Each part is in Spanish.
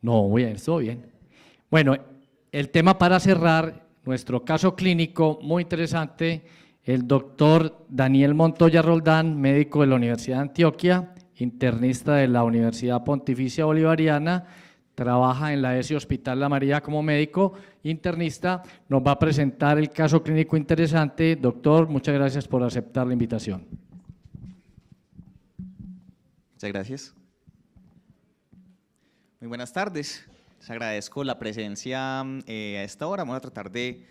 No, muy bien, estuvo bien. Bueno, el tema para cerrar, nuestro caso clínico muy interesante, el doctor Daniel Montoya Roldán, médico de la Universidad de Antioquia, internista de la Universidad Pontificia Bolivariana, trabaja en la ESI Hospital La María como médico internista, nos va a presentar el caso clínico interesante. Doctor, muchas gracias por aceptar la invitación. Muchas gracias. Muy buenas tardes. Les agradezco la presencia a esta hora. Vamos a tratar de…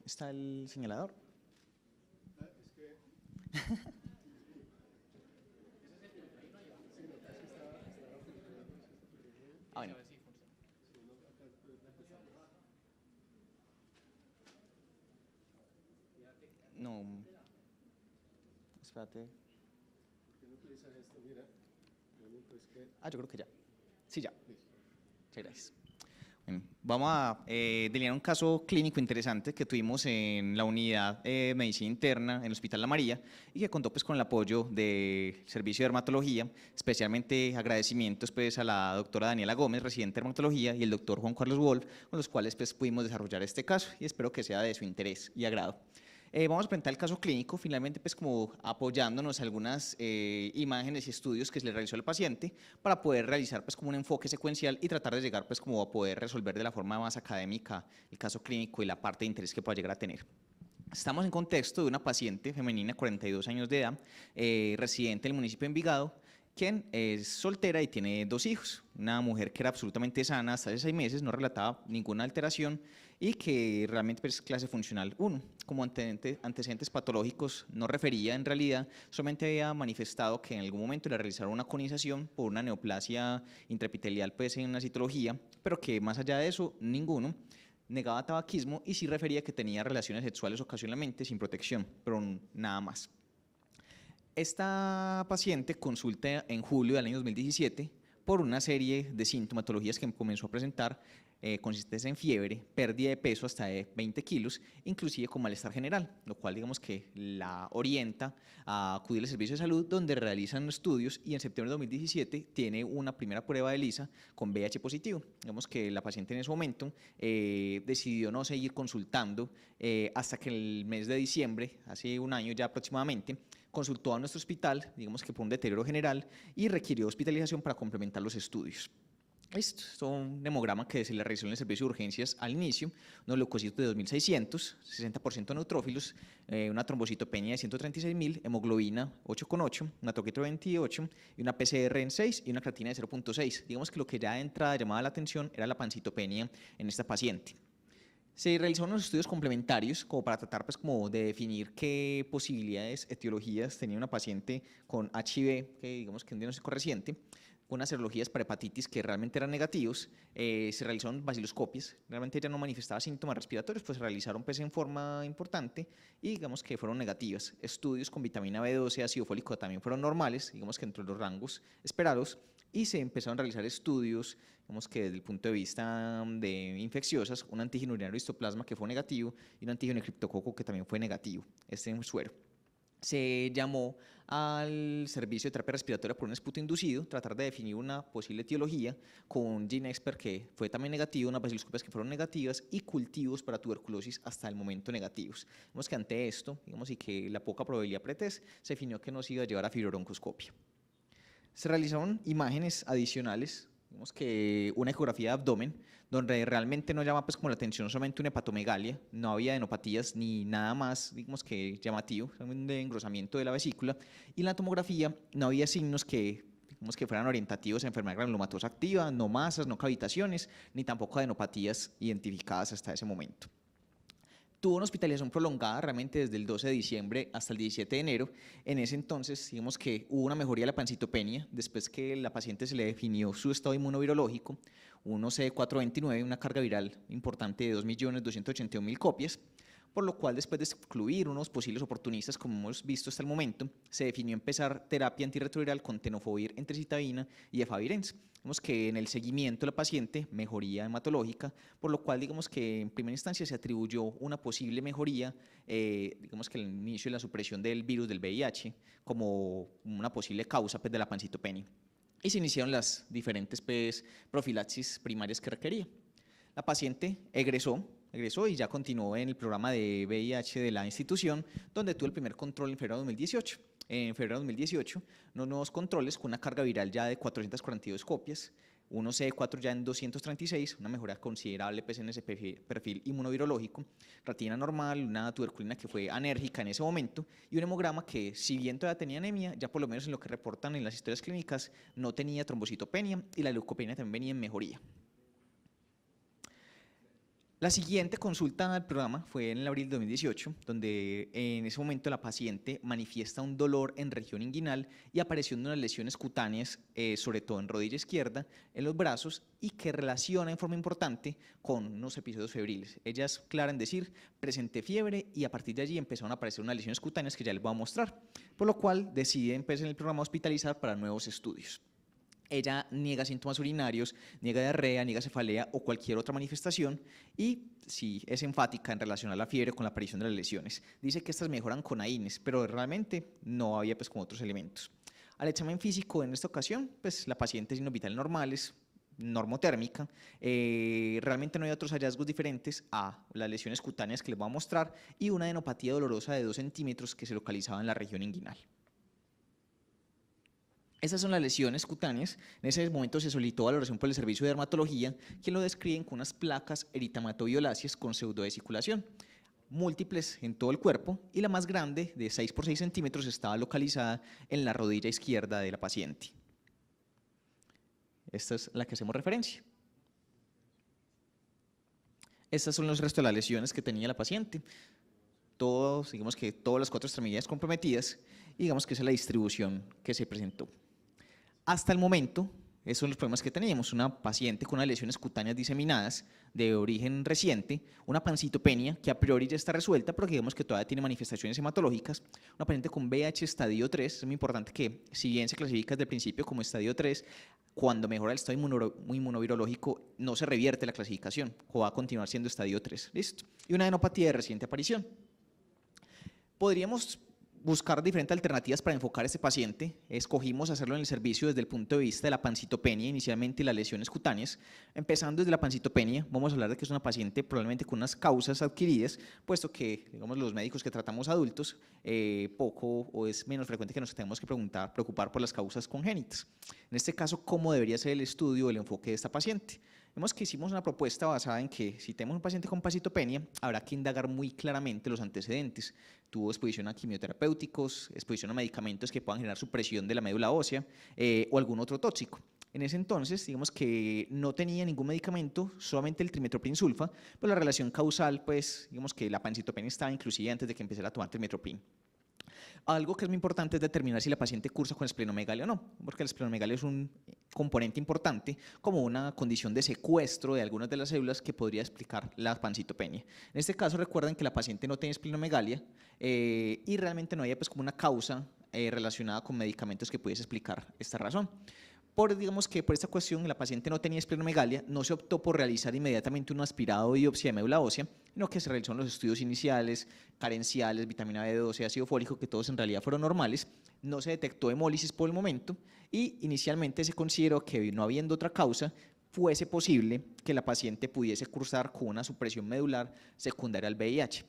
¿está el señalador? Ah, bueno. No. Espérate. Ah, yo creo que ya. Sí, ya. Muchas gracias. Bueno, vamos a delinear un caso clínico interesante que tuvimos en la unidad de medicina interna en el Hospital La María y que contó pues con el apoyo del servicio de dermatología, especialmente agradecimientos pues a la doctora Daniela Gómez, residente de dermatología, y el doctor Juan Carlos Wolf, con los cuales pues pudimos desarrollar este caso y espero que sea de su interés y agrado. Vamos a presentar el caso clínico, finalmente pues como apoyándonos algunas imágenes y estudios que se le realizó al paciente para poder realizar pues como un enfoque secuencial y tratar de llegar pues como a poder resolver de la forma más académica el caso clínico y la parte de interés que pueda llegar a tener. Estamos en contexto de una paciente femenina, 42 años de edad, residente en el municipio de Envigado, quien es soltera y tiene 2 hijos. Una mujer que era absolutamente sana hasta hace 6 meses, no relataba ninguna alteración y que realmente es clase funcional 1. Como antecedentes patológicos no refería en realidad, solamente había manifestado que en algún momento le realizaron una conización por una neoplasia intraepitelial pues en una citología, pero que más allá de eso, ninguno. Negaba tabaquismo y sí refería que tenía relaciones sexuales ocasionalmente sin protección, pero nada más. Esta paciente consulta en julio del año 2017 por una serie de sintomatologías que comenzó a presentar, consistencia en fiebre, pérdida de peso hasta de 20 kilos, inclusive con malestar general, lo cual digamos que la orienta a acudir al servicio de salud donde realizan estudios y en septiembre de 2017 tiene una primera prueba de ELISA con VIH positivo. Digamos que la paciente en ese momento decidió no seguir consultando hasta que el mes de diciembre, hace un año ya aproximadamente, consultó a nuestro hospital, digamos que por un deterioro general y requirió hospitalización para complementar los estudios. Esto es un hemograma que se le realizó en el servicio de urgencias al inicio, unos leucocitos de 2600, 60% neutrófilos, una trombocitopenia de 136.000, hemoglobina 8,8, una troquito 28 y una PCR en 6 y una creatina de 0,6. Digamos que lo que ya de entrada llamaba la atención era la pancitopenia en esta paciente. Se realizaron unos estudios complementarios como para tratar pues como de definir qué posibilidades, etiologías tenía una paciente con HIV, que digamos que un diagnóstico reciente, con unas serologías para hepatitis que realmente eran negativos. Se realizaron baciloscopias, realmente ella no manifestaba síntomas respiratorios, pues se realizaron pues en forma importante y digamos que fueron negativas. Estudios con vitamina B12, ácido fólico también fueron normales, digamos que entre los rangos esperados, y se empezaron a realizar estudios, digamos que desde el punto de vista de infecciosas, un antígeno urinario histoplasma que fue negativo y un antígeno de criptococo que también fue negativo, este en suero. Se llamó al servicio de terapia respiratoria por un esputo inducido, tratar de definir una posible etiología con GeneXpert que fue también negativo, unas baciloscopias que fueron negativas y cultivos para tuberculosis hasta el momento negativos. Vemos que ante esto, digamos, y que la poca probabilidad pretest, se definió que nos iba a llevar a fibrobroncoscopia. Se realizaron imágenes adicionales, digamos que una ecografía de abdomen, donde realmente no llama pues como la atención solamente una hepatomegalia, no había adenopatías ni nada más, digamos que llamativo, un engrosamiento de la vesícula, y en la tomografía no había signos que digamos que fueran orientativos a enfermedad granulomatosa activa, no masas, no cavitaciones, ni tampoco adenopatías identificadas hasta ese momento. Tuvo una hospitalización prolongada realmente desde el 12 de diciembre hasta el 17 de enero. En ese entonces, digamos que hubo una mejoría de la pancitopenia, después que la paciente se le definió su estado inmunovirológico, un CD429, una carga viral importante de 2.281.000 copias, por lo cual después de excluir unos posibles oportunistas, como hemos visto hasta el momento, se definió empezar terapia antirretroviral con tenofovir, entericitabina y efavirenz. Digamos que en el seguimiento de la paciente, mejoría hematológica, por lo cual digamos que en primera instancia se atribuyó una posible mejoría, digamos que el inicio de la supresión del virus del VIH como una posible causa pues, de la pancitopenia. y se iniciaron las diferentes profilaxis primarias que requería. La paciente egresó y ya continuó en el programa de VIH de la institución, donde tuvo el primer control en febrero de 2018. En febrero de 2018, unos nuevos controles con una carga viral ya de 442 copias, uno CD4 ya en 236, una mejora considerable en ese perfil inmunovirológico, creatinina normal, una tuberculina que fue anérgica en ese momento y un hemograma que, si bien todavía tenía anemia, ya por lo menos en lo que reportan en las historias clínicas, no tenía trombocitopenia y la leucopenia también venía en mejoría. La siguiente consulta al programa fue en el abril de 2018, donde en ese momento la paciente manifiesta un dolor en región inguinal y apareciendo unas lesiones cutáneas, sobre todo en rodilla izquierda, en los brazos, y que relaciona en forma importante con unos episodios febriles. Ella es clara en decir, presenté fiebre, y a partir de allí empezaron a aparecer unas lesiones cutáneas que ya les voy a mostrar, por lo cual decide empezar en el programa a hospitalizar para nuevos estudios. Ella niega síntomas urinarios, niega diarrea, niega cefalea o cualquier otra manifestación y sí es enfática en relacionar la fiebre con la aparición de las lesiones. Dice que estas mejoran con AINES, pero realmente no había como otros elementos. Al examen físico en esta ocasión, la paciente signos vitales normales, normotérmica, realmente no hay otros hallazgos diferentes a las lesiones cutáneas que les voy a mostrar y una adenopatía dolorosa de 2 centímetros que se localizaba en la región inguinal. Estas son las lesiones cutáneas. En ese momento se solicitó valoración por el servicio de dermatología, que lo describen con unas placas eritematoviolaceas con pseudovesiculación, múltiples en todo el cuerpo, y la más grande, de 6 por 6 centímetros, estaba localizada en la rodilla izquierda de la paciente. Esta es la que hacemos referencia. Estos son los restos de las lesiones que tenía la paciente. Digamos que todas las 4 extremidades comprometidas, y digamos que esa es la distribución que se presentó. Hasta el momento, esos son los problemas que teníamos: una paciente con unas lesiones cutáneas diseminadas de origen reciente, una pancitopenia que a priori ya está resuelta, pero que digamos que todavía tiene manifestaciones hematológicas, una paciente con VIH estadio 3, es muy importante que, si bien se clasifica desde el principio como estadio 3, cuando mejora el estado inmunovirológico no se revierte la clasificación, o va a continuar siendo estadio 3, ¿listo? Y una adenopatía de reciente aparición. Podríamos buscar diferentes alternativas para enfocar a este paciente. Escogimos hacerlo en el servicio desde el punto de vista de la pancitopenia inicialmente y las lesiones cutáneas. Empezando desde la pancitopenia, vamos a hablar de que es una paciente probablemente con unas causas adquiridas, puesto que, digamos, los médicos que tratamos adultos, poco o es menos frecuente que nos tengamos que preocupar por las causas congénitas. En este caso, ¿cómo debería ser el estudio o el enfoque de esta paciente? Vemos que hicimos una propuesta basada en que, si tenemos un paciente con pancitopenia, habrá que indagar muy claramente los antecedentes. Tuvo exposición a quimioterapéuticos, exposición a medicamentos que puedan generar supresión de la médula ósea o algún otro tóxico. En ese entonces, digamos que no tenía ningún medicamento, solamente el trimethoprim sulfa, pero la relación causal, digamos que la pancitopenia estaba inclusive antes de que empezara a tomar trimethoprim. Algo que es muy importante es determinar si la paciente cursa con esplenomegalia o no, porque la esplenomegalia es un componente importante como una condición de secuestro de algunas de las células que podría explicar la pancitopenia. En este caso, recuerden que la paciente no tiene esplenomegalia y realmente no había como una causa relacionada con medicamentos que pudiese explicar esta razón. Digamos que por esta cuestión la paciente no tenía esplenomegalia, no se optó por realizar inmediatamente un aspirado de biopsia de médula ósea, sino que se realizaron los estudios iniciales, carenciales, vitamina B12, ácido fólico, que todos en realidad fueron normales. No se detectó hemólisis por el momento y inicialmente se consideró que, no habiendo otra causa, fuese posible que la paciente pudiese cursar con una supresión medular secundaria al VIH.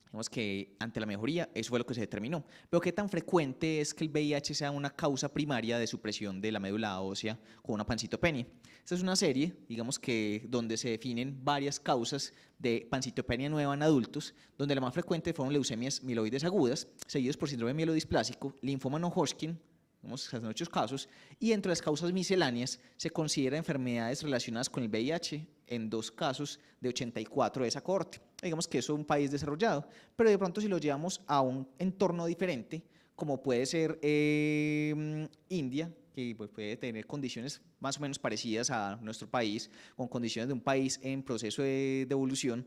Digamos que ante la mejoría, eso fue lo que se determinó. Pero ¿qué tan frecuente es que el VIH sea una causa primaria de supresión de la médula ósea con una pancitopenia? Esta es una serie, digamos que donde se definen varias causas de pancitopenia nueva en adultos, donde la más frecuente fueron leucemias mieloides agudas, seguidos por síndrome mielodisplásico, linfoma no-Hodgkin, en muchos casos, y entre las causas misceláneas se considera enfermedades relacionadas con el VIH en 2 casos de 84 de esa cohorte. Digamos que eso es un país desarrollado, pero de pronto si lo llevamos a un entorno diferente, como puede ser India, que puede tener condiciones más o menos parecidas a nuestro país, con condiciones de un país en proceso de evolución.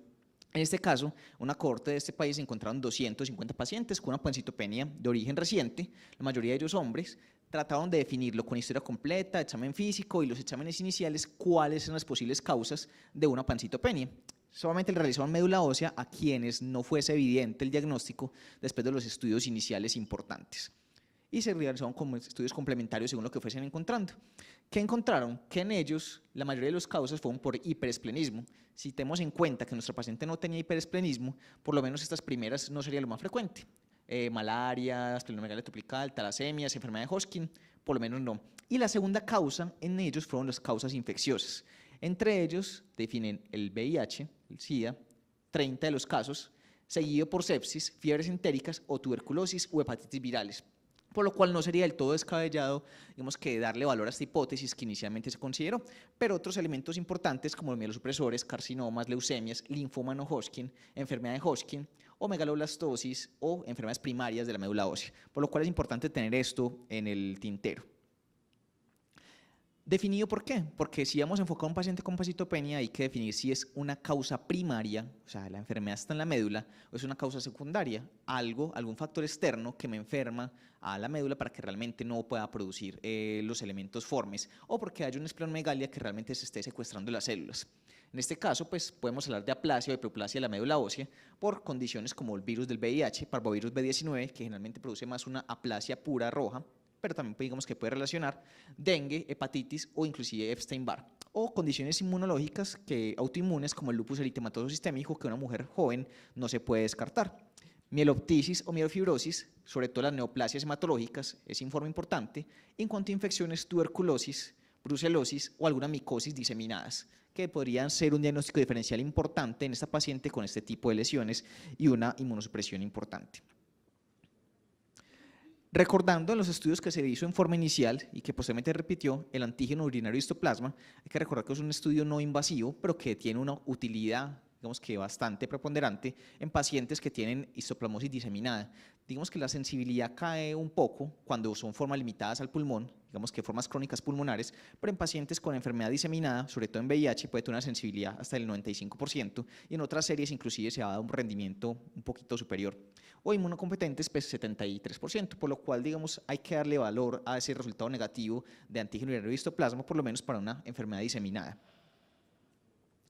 En este caso, una cohorte de este país encontraron 250 pacientes con una pancitopenia de origen reciente, la mayoría de ellos hombres. Trataron de definirlo con historia completa, examen físico y los exámenes iniciales, cuáles son las posibles causas de una pancitopenia. Solamente le realizaron médula ósea a quienes no fuese evidente el diagnóstico después de los estudios iniciales importantes. y se realizaron como estudios complementarios según lo que fuesen encontrando. ¿Qué encontraron? Que en ellos la mayoría de las causas fueron por hiperesplenismo. Si tenemos en cuenta que nuestro paciente no tenía hiperesplenismo, por lo menos estas primeras no sería lo más frecuente. Malaria, esplenomegalia tropical, talasemias, enfermedad de Hodgkin, por lo menos no. Y la segunda causa en ellos fueron las causas infecciosas. Entre ellos definen el VIH, el SIDA, 30 de los casos, seguido por sepsis, fiebres entéricas o tuberculosis o hepatitis virales. Por lo cual no sería del todo descabellado, digamos, que darle valor a esta hipótesis que inicialmente se consideró, pero otros elementos importantes como los mielosupresores, carcinomas, leucemias, linfoma no Hodgkin, enfermedad de Hodgkin o megaloblastosis o enfermedades primarias de la médula ósea, por lo cual es importante tener esto en el tintero. ¿Definido por qué? Porque si vamos a enfocar a un paciente con pancitopenia hay que definir si es una causa primaria, o sea, la enfermedad está en la médula, o es una causa secundaria, algún factor externo que me enferma a la médula para que realmente no pueda producir los elementos formes, o porque hay una esplenomegalia que realmente se esté secuestrando las células. En este caso, pues podemos hablar de aplasia o hiperplasia de la médula ósea por condiciones como el virus del VIH, parvovirus B19, que generalmente produce más una aplasia pura roja, pero también digamos que puede relacionar dengue, hepatitis o inclusive Epstein-Barr, o condiciones inmunológicas autoinmunes como el lupus eritematoso sistémico que una mujer joven no se puede descartar. Mieloptisis o mielofibrosis, sobre todo las neoplasias hematológicas, es informe importante en cuanto a infecciones, tuberculosis, brucelosis o algunas micosis diseminadas, que podrían ser un diagnóstico diferencial importante en esta paciente con este tipo de lesiones y una inmunosupresión importante. Recordando los estudios que se hizo en forma inicial y que posteriormente repitió, el antígeno urinario histoplasma, hay que recordar que es un estudio no invasivo, pero que tiene una utilidad, digamos que bastante preponderante en pacientes que tienen histoplasmosis diseminada. Digamos que la sensibilidad cae un poco cuando son formas limitadas al pulmón, digamos que formas crónicas pulmonares, pero en pacientes con enfermedad diseminada, sobre todo en VIH, puede tener una sensibilidad hasta el 95% y en otras series inclusive se ha dado un rendimiento un poquito superior. O inmunocompetentes, pues 73%, por lo cual, digamos, hay que darle valor a ese resultado negativo de antígeno urinario histoplasma, por lo menos para una enfermedad diseminada.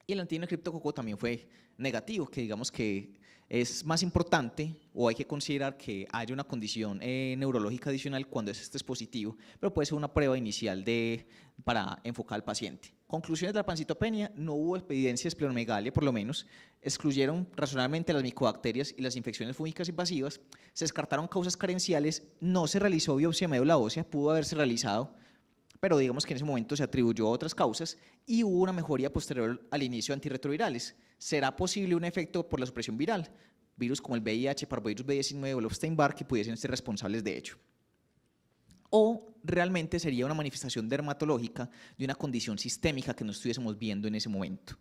Y el antígeno criptococo también fue negativo, que digamos que es más importante o hay que considerar que haya una condición neurológica adicional cuando este es positivo, pero puede ser una prueba inicial para enfocar al paciente. Conclusiones de la pancitopenia: no hubo evidencia de esplenomegalia, por lo menos, excluyeron razonablemente las micobacterias y las infecciones fúngicas invasivas, se descartaron causas carenciales, no se realizó biopsia de médula ósea, pudo haberse realizado, pero digamos que en ese momento se atribuyó a otras causas y hubo una mejoría posterior al inicio de antirretrovirales. ¿Será posible un efecto por la supresión viral? Virus como el VIH, parvovirus B19 o el Epstein-Barr que pudiesen ser responsables de ello. ¿O realmente sería una manifestación dermatológica de una condición sistémica que no estuviésemos viendo en ese momento?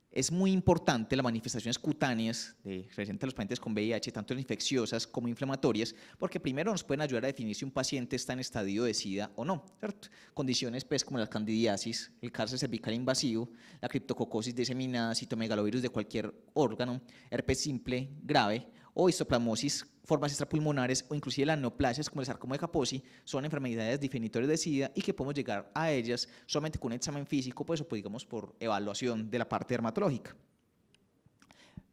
Es muy importante las manifestaciones cutáneas presentes a los pacientes con VIH, tanto infecciosas como inflamatorias, porque primero nos pueden ayudar a definir si un paciente está en estadio de SIDA o no, ¿cierto? Condiciones pues, como la candidiasis, el cáncer cervical invasivo, la criptococosis diseminada, citomegalovirus de cualquier órgano, herpes simple grave o histoplasmosis, formas extrapulmonares o inclusive las neoplasias como el sarcoma de Kaposi son enfermedades definitorias de SIDA y que podemos llegar a ellas solamente con un examen físico, pues, o pues, digamos por evaluación de la parte dermatológica.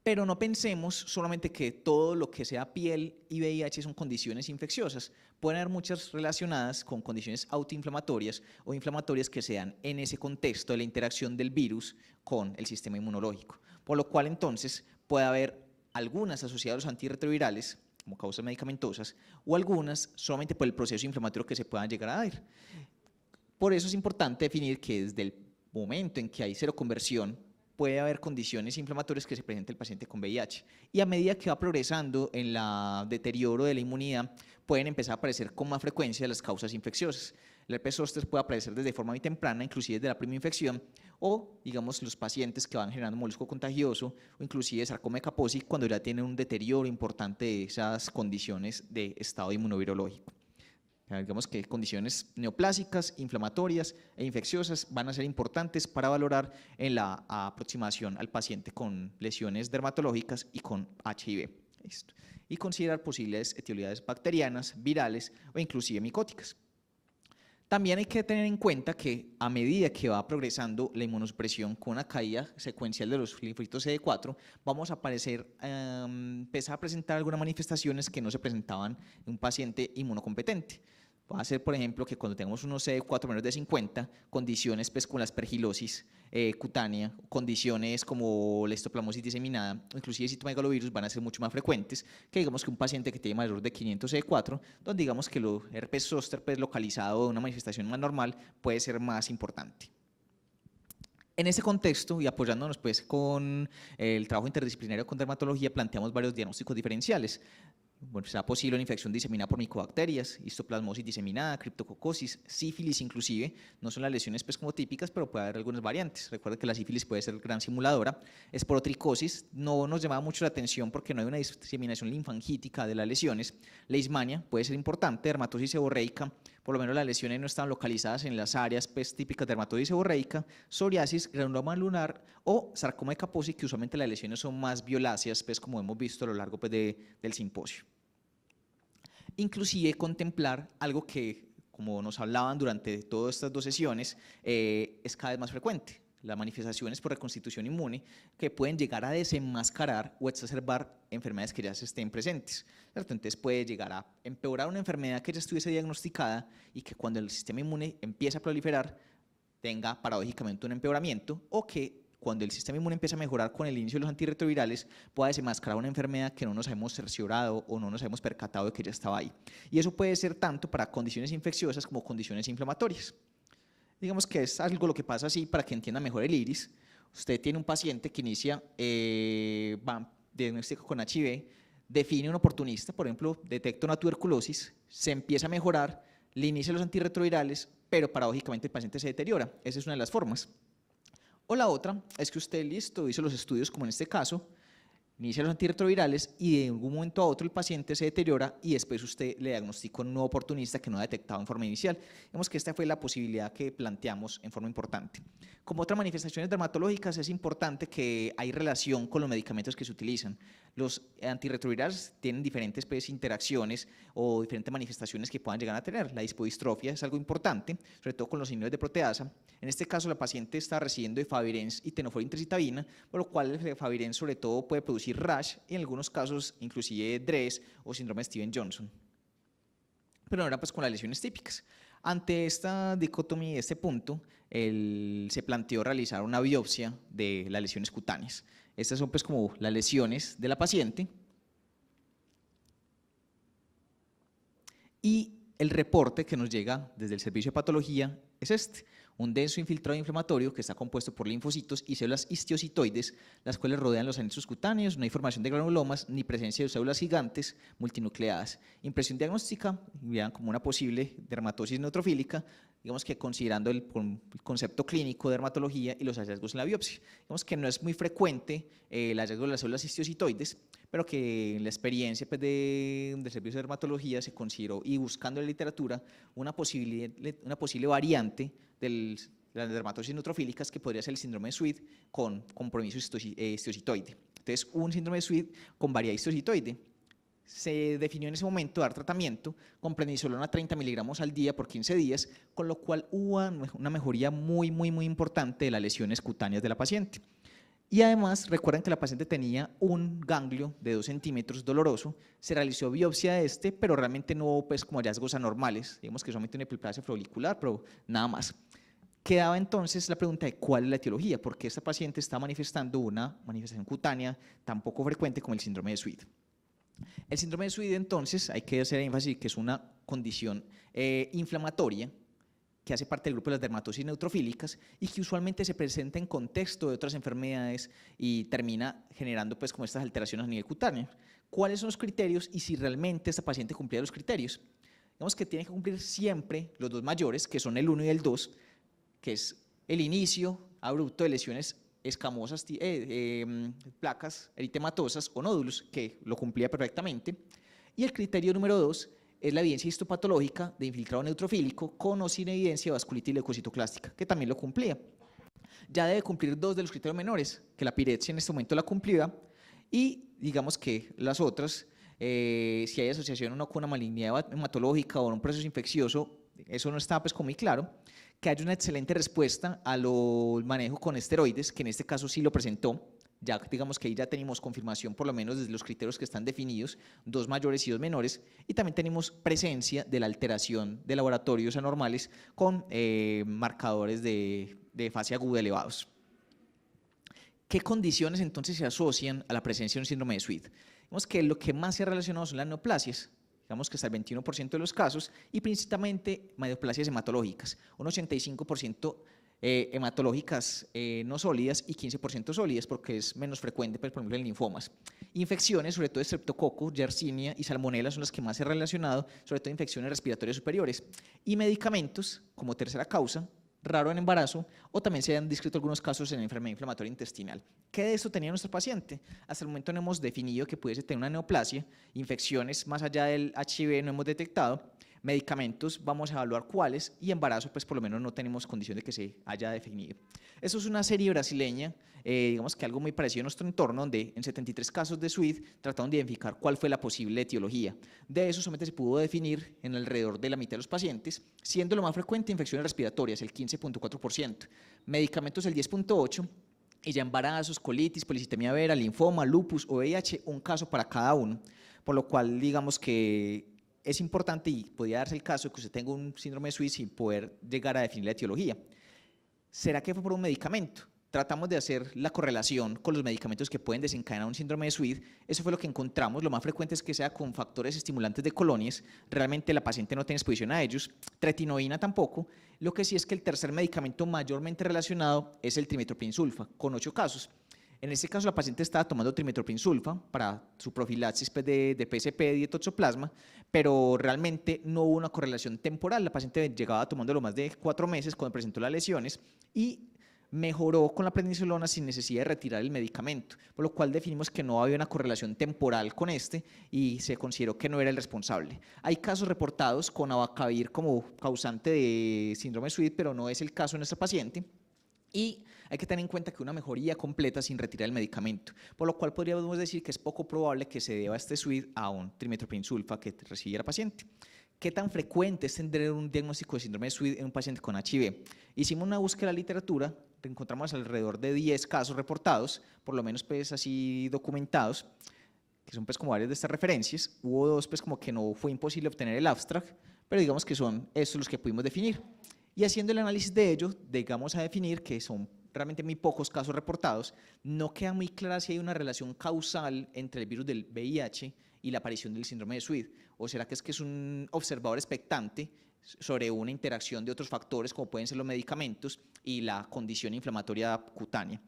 Pero no pensemos solamente que todo lo que sea piel y VIH son condiciones infecciosas. Pueden haber muchas relacionadas con condiciones autoinflamatorias o inflamatorias que se dan en ese contexto de la interacción del virus con el sistema inmunológico. Por lo cual entonces puede haber algunas asociadas a los antirretrovirales como causas medicamentosas o algunas solamente por el proceso inflamatorio que se puedan llegar a dar. Por eso es importante definir que desde el momento en que hay seroconversión puede haber condiciones inflamatorias que se presente el paciente con VIH y a medida que va progresando en el deterioro de la inmunidad pueden empezar a aparecer con más frecuencia las causas infecciosas. El herpes zóster puede aparecer desde forma muy temprana, inclusive desde la primera infección, o digamos los pacientes que van generando molusco contagioso o inclusive sarcoma de Kaposi cuando ya tienen un deterioro importante de esas condiciones de estado inmunovirológico. Digamos que condiciones neoplásicas, inflamatorias e infecciosas van a ser importantes para valorar en la aproximación al paciente con lesiones dermatológicas y con HIV. Listo. Y considerar posibles etiologías bacterianas, virales o inclusive micóticas. También hay que tener en cuenta que a medida que va progresando la inmunosupresión con una caída secuencial de los linfocitos CD4, vamos a empezar a presentar algunas manifestaciones que no se presentaban en un paciente inmunocompetente. Va a ser, por ejemplo, que cuando tengamos unos CD4 menos de 50, condiciones pues, como la aspergilosis cutánea, condiciones como la histoplasmosis diseminada, o inclusive citomegalovirus van a ser mucho más frecuentes que digamos que un paciente que tiene mayor de 500 CD4, donde digamos que el herpes zóster pues, localizado de una manifestación más normal puede ser más importante. En ese contexto y apoyándonos pues con el trabajo interdisciplinario con dermatología, planteamos varios diagnósticos diferenciales. Bueno, será posible una infección diseminada por micobacterias, histoplasmosis diseminada, criptococosis, sífilis inclusive, no son las lesiones pues como típicas, pero puede haber algunas variantes. Recuerden que la sífilis puede ser gran simuladora. Esporotricosis no nos llamaba mucho la atención porque no hay una diseminación linfangítica de las lesiones. Leishmania puede ser importante, dermatosis seborreica, por lo menos las lesiones no están localizadas en las áreas pues, típicas de dermatosis seborreica, psoriasis, granuloma lunar o sarcoma de Kaposi, que usualmente las lesiones son más violáceas, pues, como hemos visto a lo largo pues, del simposio. Inclusive contemplar algo que, como nos hablaban durante todas estas 2 sesiones, es cada vez más frecuente, las manifestaciones por reconstitución inmune que pueden llegar a desenmascarar o exacerbar enfermedades que ya se estén presentes, ¿cierto? Entonces puede llegar a empeorar una enfermedad que ya estuviese diagnosticada y que cuando el sistema inmune empieza a proliferar tenga paradójicamente un empeoramiento, o que cuando el sistema inmune empieza a mejorar con el inicio de los antirretrovirales, pueda desenmascarar una enfermedad que no nos hemos cerciorado o no nos hemos percatado de que ya estaba ahí. Y eso puede ser tanto para condiciones infecciosas como condiciones inflamatorias. Digamos que es algo lo que pasa así para que entienda mejor el iris. Usted tiene un paciente que inicia diagnóstico con HIV, define un oportunista, por ejemplo, detecta una tuberculosis, se empieza a mejorar, le inicia los antirretrovirales, pero paradójicamente el paciente se deteriora. Esa es una de las formas. O la otra es que usted, listo, hizo los estudios como en este caso, inicia los antirretrovirales y de un momento a otro el paciente se deteriora y después usted le diagnostica un nuevo oportunista que no ha detectado en forma inicial. Vemos que esta fue la posibilidad que planteamos en forma importante. Como otras manifestaciones dermatológicas, es importante que hay relación con los medicamentos que se utilizan. Los antirretrovirales tienen diferentes pues, interacciones o diferentes manifestaciones que puedan llegar a tener. La hispodistrofia es algo importante, sobre todo con los inhibidores de proteasa. En este caso, la paciente está recibiendo efavirenz y tenofovir intricitabina, por lo cual el efavirenz sobre todo puede producir rash y en algunos casos inclusive DRESS o síndrome de Steven-Johnson. Pero ahora pues con las lesiones típicas. Ante esta dicotomía, este punto, se planteó realizar una biopsia de las lesiones cutáneas. Estas son pues como las lesiones de la paciente y el reporte que nos llega desde el servicio de patología es este: un denso infiltrado inflamatorio que está compuesto por linfocitos y células histiocitoides, las cuales rodean los anexos cutáneos, no hay formación de granulomas ni presencia de células gigantes multinucleadas. Impresión diagnóstica, vean como una posible dermatosis neutrofílica, digamos que considerando el concepto clínico de dermatología y los hallazgos en la biopsia. Digamos que no es muy frecuente el hallazgo de las células histiocitoides, pero que en la experiencia pues, del servicio de dermatología se consideró, y buscando en la literatura, una posible variante de las dermatosis neutrofílicas que podría ser el síndrome de Sweet con compromiso histocitoide. Entonces, un síndrome de Sweet con variedad histocitoide. Se definió en ese momento dar tratamiento con prednisolona 30 miligramos al día por 15 días, con lo cual hubo una mejoría muy importante de las lesiones cutáneas de la paciente. Y además, recuerden que la paciente tenía un ganglio de 2 centímetros doloroso, se realizó biopsia de este, pero realmente no hubo pues, como hallazgos anormales, digamos que solamente una hiperplasia folicular, pero nada más. Quedaba entonces la pregunta de cuál es la etiología, porque esta paciente está manifestando una manifestación cutánea tan poco frecuente como el síndrome de Sweet. El síndrome de Sweet, entonces, hay que hacer énfasis que es una condición inflamatoria que hace parte del grupo de las dermatosis neutrofílicas y que usualmente se presenta en contexto de otras enfermedades y termina generando pues como estas alteraciones a nivel cutáneo. ¿Cuáles son los criterios y si realmente esta paciente cumplía los criterios? Digamos que tiene que cumplir siempre los 2 mayores, que son el 1 y el 2, que es el inicio abrupto de lesiones escamosas, placas eritematosas o nódulos, que lo cumplía perfectamente. Y el criterio número 2 es la evidencia histopatológica de infiltrado neutrofílico con o sin evidencia de vasculitis leucocitoclástica, que también lo cumplía. Ya debe cumplir 2 de los criterios menores, que la pirexia en este momento la cumplía, y digamos que las otras, si hay asociación o no con una malignidad hematológica o un proceso infeccioso, eso no estaba pues como muy claro, que haya una excelente respuesta a lo manejo con esteroides, que en este caso sí lo presentó. Ya digamos que ahí ya tenemos confirmación por lo menos desde los criterios que están definidos, 2 mayores y 2 menores, y también tenemos presencia de la alteración de laboratorios anormales con marcadores de fase aguda elevados. ¿Qué condiciones entonces se asocian a la presencia de un síndrome de SWID? Digamos que lo que más se ha relacionado son las neoplasias, digamos que hasta el 21% de los casos, y principalmente neoplasias hematológicas, un 85% hematológicas no sólidas y 15% sólidas, porque es menos frecuente, pues, por ejemplo, en linfomas. Infecciones, sobre todo estreptococo, Yersinia y salmonela son las que más se han relacionado, sobre todo infecciones respiratorias superiores. Y medicamentos, como tercera causa, raro en embarazo, o también se han descrito algunos casos en enfermedad inflamatoria intestinal. ¿Qué de eso tenía nuestro paciente? Hasta el momento no hemos definido que pudiese tener una neoplasia, infecciones más allá del HIV no hemos detectado, medicamentos vamos a evaluar cuáles, y embarazo pues por lo menos no tenemos condición de que se haya definido. Eso es una serie brasileña, digamos que algo muy parecido a nuestro entorno, donde en 73 casos de SWID trataron de identificar cuál fue la posible etiología. De eso solamente se pudo definir en alrededor de la mitad de los pacientes, siendo lo más frecuente infecciones respiratorias, el 15.4%, medicamentos el 10.8%, y ya embarazos, colitis, policitemia vera, linfoma, lupus o VIH, un caso para cada uno, por lo cual digamos que es importante y podría darse el caso de que usted tenga un síndrome de SWID sin poder llegar a definir la etiología. ¿Será que fue por un medicamento? Tratamos de hacer la correlación con los medicamentos que pueden desencadenar un síndrome de SWID. Eso fue lo que encontramos. Lo más frecuente es que sea con factores estimulantes de colonias. Realmente la paciente no tiene exposición a ellos. Tretinoína tampoco. Lo que sí es que el tercer medicamento mayormente relacionado es el trimetoprim-sulfa, con 8 casos. En este caso, la paciente estaba tomando trimetoprim-sulfa para su profilaxis de PSP y de toxoplasma, pero realmente no hubo una correlación temporal. La paciente llegaba tomándolo más de 4 meses cuando presentó las lesiones y mejoró con la prednisolona sin necesidad de retirar el medicamento, por lo cual definimos que no había una correlación temporal con este y se consideró que no era el responsable. Hay casos reportados con abacavir como causante de síndrome SWID, pero no es el caso de nuestra paciente. Y hay que tener en cuenta que una mejoría completa sin retirar el medicamento, por lo cual podríamos decir que es poco probable que se deba este SWID a un trimetoprim-sulfa que recibiera el paciente. ¿Qué tan frecuente es tener un diagnóstico de síndrome de SWID en un paciente con HIV? Hicimos una búsqueda en la literatura, encontramos alrededor de 10 casos reportados, por lo menos pues así documentados, que son pues como varias de estas referencias. Hubo 2 pues como que no fue imposible obtener el abstract, pero digamos que son estos los que pudimos definir. Y haciendo el análisis de ello, llegamos a definir que son realmente muy pocos casos reportados. No queda muy clara si hay una relación causal entre el virus del VIH y la aparición del síndrome de SWID, o será que es un observador expectante sobre una interacción de otros factores como pueden ser los medicamentos y la condición inflamatoria cutánea.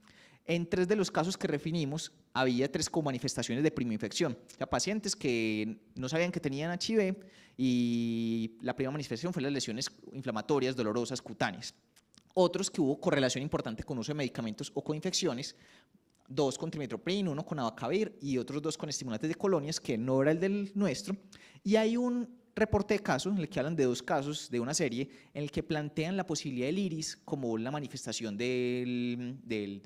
En 3 de los casos que definimos había 3 co-manifestaciones de primoinfección, o sea, pacientes que no sabían que tenían HIV y la primera manifestación fue las lesiones inflamatorias dolorosas cutáneas. Otros que hubo correlación importante con uso de medicamentos o coinfecciones, 2 con trimetoprim, 1 con abacavir y otros 2 con estimulantes de colonias, que no era el del nuestro. Y hay un reporte de casos en el que hablan de 2 casos de una serie en el que plantean la posibilidad del iris como la manifestación del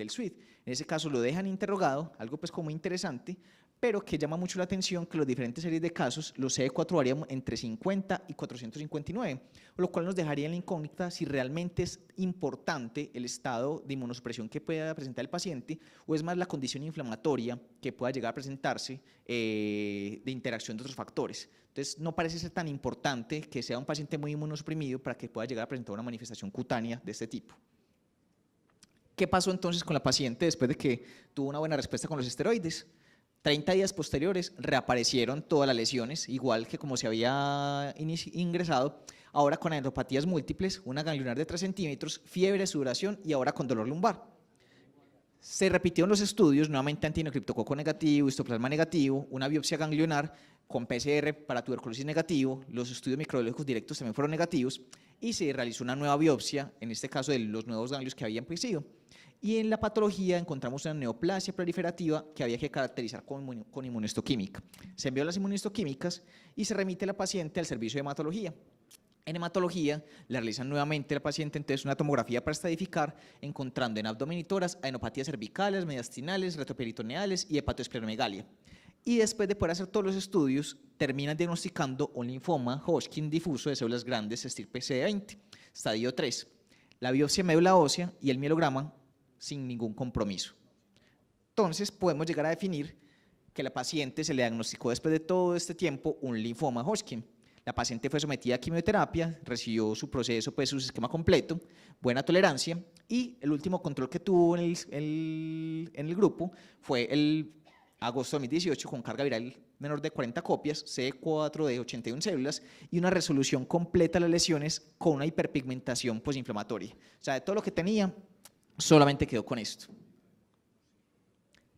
SWID. En ese caso lo dejan interrogado, algo pues como interesante, pero que llama mucho la atención que los diferentes series de casos, los CD4 varían entre 50 y 459, lo cual nos dejaría en la incógnita si realmente es importante el estado de inmunosupresión que pueda presentar el paciente o es más la condición inflamatoria que pueda llegar a presentarse de interacción de otros factores. Entonces, no parece ser tan importante que sea un paciente muy inmunosuprimido para que pueda llegar a presentar una manifestación cutánea de este tipo. ¿Qué pasó entonces con la paciente después de que tuvo una buena respuesta con los esteroides? 30 días posteriores reaparecieron todas las lesiones, igual que como se había ingresado, ahora con aneropatías múltiples, una ganglionar de 3 centímetros, fiebre, sudoración y ahora con dolor lumbar. Se repitieron los estudios, nuevamente antineocriptococo negativo, histoplasma negativo, una biopsia ganglionar con PCR para tuberculosis negativo, los estudios microbiológicos directos también fueron negativos y se realizó una nueva biopsia, en este caso de los nuevos ganglios que habían crecido. Y en la patología encontramos una neoplasia proliferativa que había que caracterizar con inmunohistoquímica. Se envió las inmunohistoquímicas y se remite la paciente al servicio de hematología. En hematología le realizan nuevamente al paciente entonces una tomografía para estratificar, encontrando en abdomen y tórax adenopatías cervicales, mediastinales, retroperitoneales y hepatoesplenomegalia. y después de poder hacer todos los estudios, terminan diagnosticando un linfoma Hodgkin difuso de células grandes estirpe CD20, estadio 3, la biopsia de médula ósea y el mielograma sin ningún compromiso. Entonces podemos llegar a definir que la paciente se le diagnosticó después de todo este tiempo un linfoma Hodgkin. La paciente fue sometida a quimioterapia, recibió su proceso, pues su esquema completo, buena tolerancia, y el último control que tuvo en el grupo fue el agosto de 2018 con carga viral menor de 40 copias, CD4 de 81 células y una resolución completa de las lesiones con una hiperpigmentación posinflamatoria. O sea, de todo lo que tenía, solamente quedó con esto.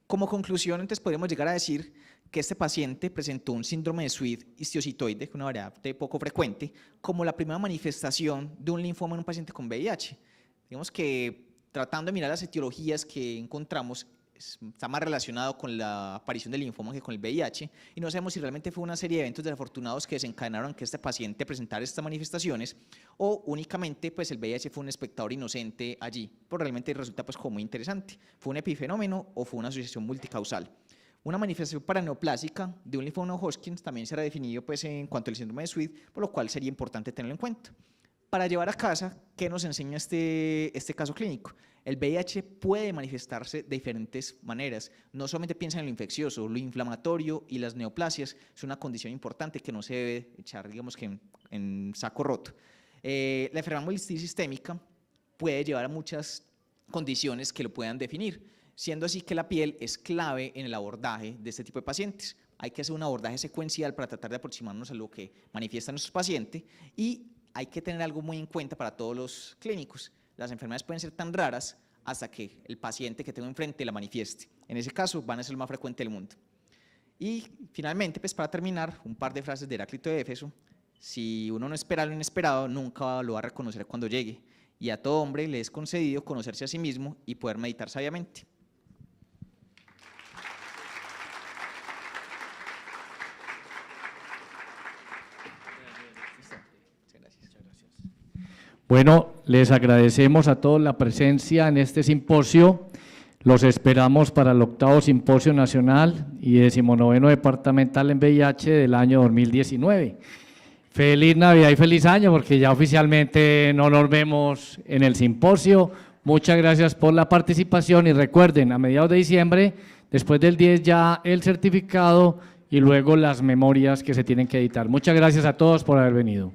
Como conclusión, entonces podríamos llegar a decir que este paciente presentó un síndrome de SWID histiocytoide, una variante poco frecuente, como la primera manifestación de un linfoma en un paciente con VIH. Digamos que tratando de mirar las etiologías que encontramos, está más relacionado con la aparición del linfoma que con el VIH, y no sabemos si realmente fue una serie de eventos desafortunados que desencadenaron que este paciente presentara estas manifestaciones, o únicamente pues el VIH fue un espectador inocente allí, pero realmente resulta pues como muy interesante, ¿fue un epifenómeno o fue una asociación multicausal? Una manifestación paraneoplásica de un linfoma Hodgkin también será definido pues en cuanto al síndrome de SWID, por lo cual sería importante tenerlo en cuenta. Para llevar a casa, ¿qué nos enseña este caso clínico? El VIH puede manifestarse de diferentes maneras. No solamente piensa en lo infeccioso, lo inflamatorio y las neoplasias es una condición importante que no se debe echar, digamos que en saco roto. La enfermedad multisistémica puede llevar a muchas condiciones que lo puedan definir, siendo así que la piel es clave en el abordaje de este tipo de pacientes. Hay que hacer un abordaje secuencial para tratar de aproximarnos a lo que manifiesta nuestro paciente, y hay que tener algo muy en cuenta para todos los clínicos. Las enfermedades pueden ser tan raras hasta que el paciente que tengo enfrente la manifieste. En ese caso van a ser lo más frecuente del mundo. Y finalmente, pues para terminar, un par de frases de Heráclito de Éfeso. Si uno no espera lo inesperado, nunca lo va a reconocer cuando llegue. Y a todo hombre le es concedido conocerse a sí mismo y poder meditar sabiamente. Bueno, les agradecemos a todos la presencia en este simposio. Los esperamos para el 8º Simposio Nacional y 19º Departamental en VIH del año 2019. Feliz Navidad y feliz año, porque ya oficialmente no nos vemos en el simposio. Muchas gracias por la participación y recuerden, a mediados de diciembre, después del 10 ya el certificado y luego las memorias que se tienen que editar. Muchas gracias a todos por haber venido.